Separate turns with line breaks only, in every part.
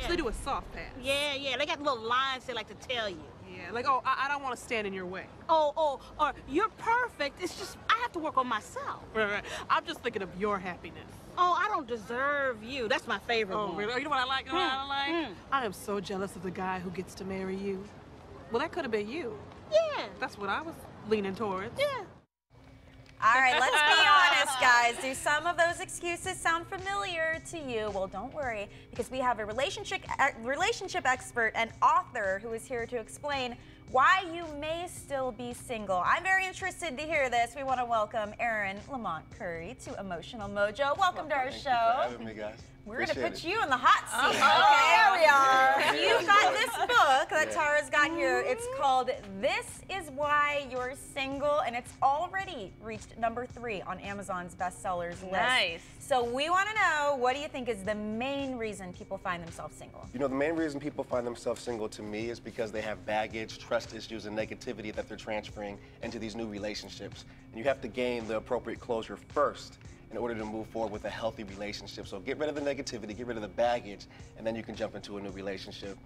So they do a soft pass.
Yeah, yeah. They got little lines they like to tell you.
Yeah, like, oh, I don't want to stand in your way.
Or you're perfect. It's just I have to work on myself.
Right. I'm just thinking of your happiness.
Oh, I don't deserve you. That's my favorite one.
Oh, really? You know what I like? I am so jealous of the guy who gets to marry you. Well, that could have been you.
Yeah.
That's what I was leaning towards.
Yeah.
All right, let's be honest, guys. Do some of those excuses sound familiar to you? Well, don't worry, because we have a relationship expert and author who is here to explain why you may still be single. I'm very interested to hear this. We want to welcome Aaron Lamont Curry to Emotional Mojo. Welcome to our show.
Thank you for having me, guys.
We're going to put you in the hot seat. Okay, there we are. You've got this book that Tara's got here. It's called This Is Why You're Single, and it's already reached #3 on Amazon's bestsellers list.
Nice.
So we want to know, what do you think is the main reason people find themselves single?
You know, the main reason people find themselves single to me is because they have baggage, trust issues, and negativity that they're transferring into these new relationships. And you have to gain the appropriate closure first in order to move forward with a healthy relationship. So get rid of the negativity, get rid of the baggage, and then you can jump into a new relationship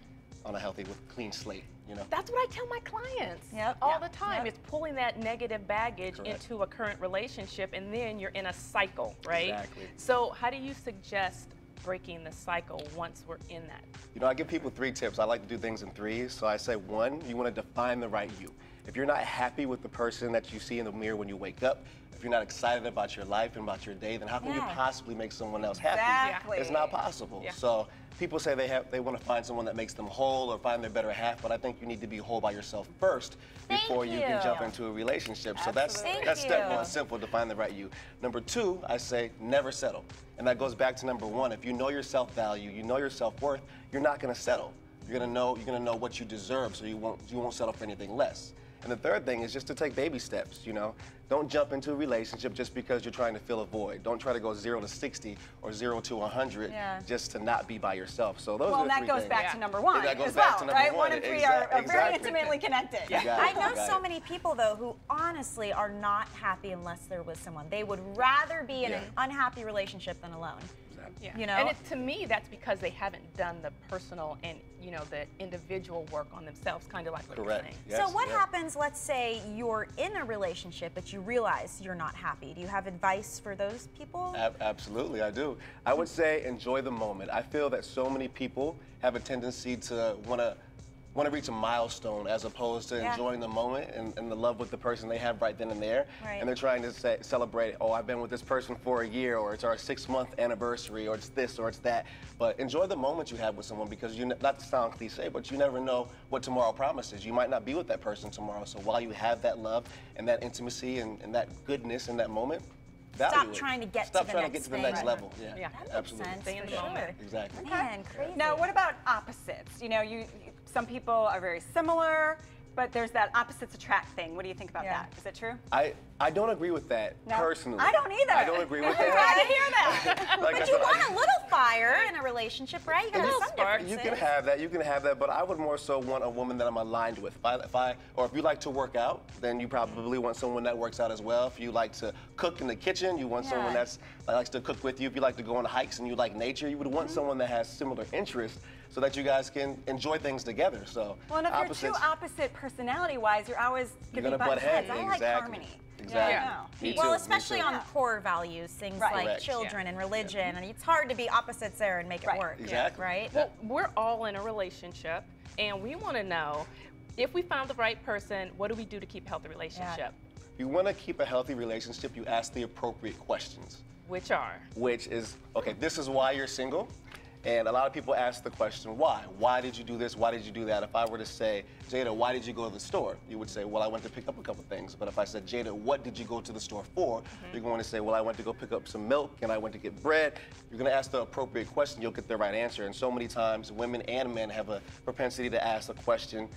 on a healthy, with a clean slate, you know?
That's what I tell my clients
Yep.
all the time.
Yep.
It's pulling that negative baggage into a current relationship, and then you're in a cycle, right?
Exactly.
So how do you suggest breaking the cycle once we're in that?
You know, I give people 3 tips. I like to do things in 3s. So I say, 1, you want to define the right you. If you're not happy with the person that you see in the mirror when you wake up, if you're not excited about your life and about your day, then how can you possibly make someone else happy?
Exactly.
It's not possible.
Yeah.
So people say they want to find someone that makes them whole or find their better half, but I think you need to be whole by yourself first before you can jump into a relationship. So that's step 1, simple, define the right you. Number 2, I say never settle. And that goes back to number 1. If you know your self-value, you know your self-worth, you're not going to settle. You're going to know what you deserve, so you won't settle for anything less. And the third thing is just to take baby steps, you know. Don't jump into a relationship just because you're trying to fill a void. Don't try to go 0 to 60 or 0 to 100 just to not be by yourself. So those are the 3 things.
Well, that goes back to number 1
that goes
as
back
well,
to number
right?
1
1 and 3 are very intimately connected.
I know so many people, though, who honestly are not happy unless they're with someone. They would rather be in an unhappy relationship than alone.
Yeah.
You know?
And to me, that's because they haven't done the personal and, you know, the individual work on themselves, kind of like what you're saying.
Yes,
so what happens, let's say you're in a relationship, but you realize you're not happy. Do you have advice for those people?
Absolutely, I do. I would say enjoy the moment. I feel that so many people have a tendency to want to reach a milestone as opposed to enjoying the moment and the love with the person they have right then and there. And they're trying to celebrate, oh, I've been with this person for a year, or it's our 6-month anniversary, or it's this, or it's that. But enjoy the moment you have with someone, because not to sound cliche, but you never know what tomorrow promises. You might not be with that person tomorrow. So while you have that love and that intimacy and that goodness in that moment,
Stop trying to get to the next
level.
Yeah, that makes
absolutely.
sense.
Stay in the
For
moment.
sure.
Exactly.
Man, crazy.
Now, what about opposites? You know, some people are very similar, but there's that opposites attract thing. What do you think about that? Is it true?
I don't agree with that, personally.
I don't either.
I don't agree with that.
I'm glad to hear that.
But you want a little fire in a relationship, right? You gotta have some differences.
You can have that, but I would more so want a woman that I'm aligned with. If you like to work out, then you probably want someone that works out as well. If you like to cook in the kitchen, you want someone that likes to cook with you. If you like to go on hikes and you like nature, you would want someone that has similar interests, so that you guys can enjoy things together. So,
well, and if you're too opposite personality-wise, you're always going to butt heads. I like harmony.
Exactly.
Well, especially on core values, things like children and religion, and it's hard to be opposites there and make it work.
Exactly.
Right?
Well, we're all in a relationship, and we want to know, if we found the right person, what do we do to keep a healthy relationship?
If you want to keep a healthy relationship, you ask the appropriate questions.
Which are?
Which is, okay, this is why you're single. And a lot of people ask the question, why? Why did you do this? Why did you do that? If I were to say, Jada, why did you go to the store? You would say, well, I went to pick up a couple things. But if I said, Jada, what did you go to the store for? You're going to say, well, I went to go pick up some milk and I went to get bread. You're going to ask the appropriate question, you'll get the right answer. And so many times, women and men have a propensity to ask a question,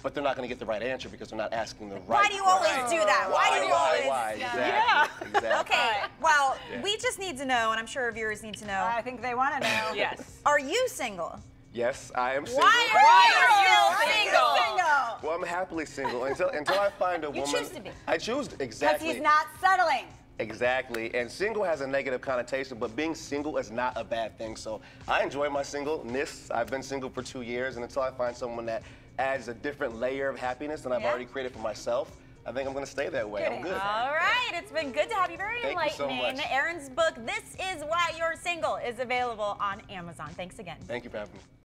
but they're not going to get the right answer because they're not asking the right question.
Why do you always do that? Why do you always?
Why? Exactly.
Okay, well, we just need to know, and I'm sure our viewers need to know.
I think they want to know.
Yes.
Are you single?
Yes, I am single.
Why are you single?
Well, I'm happily single until I find a woman.
You choose to be.
I choose, exactly.
Because he's not settling.
Exactly, and single has a negative connotation, but being single is not a bad thing. So I enjoy my singleness. I've been single for 2 years, and until I find someone that adds a different layer of happiness than I've already created for myself, I think I'm going to stay that way. I'm good.
All right, it's been good to have you. Very enlightening.
You so much.
Aaron's book, This Is Why You're Single, is available on Amazon. Thanks again.
Thank you for having me.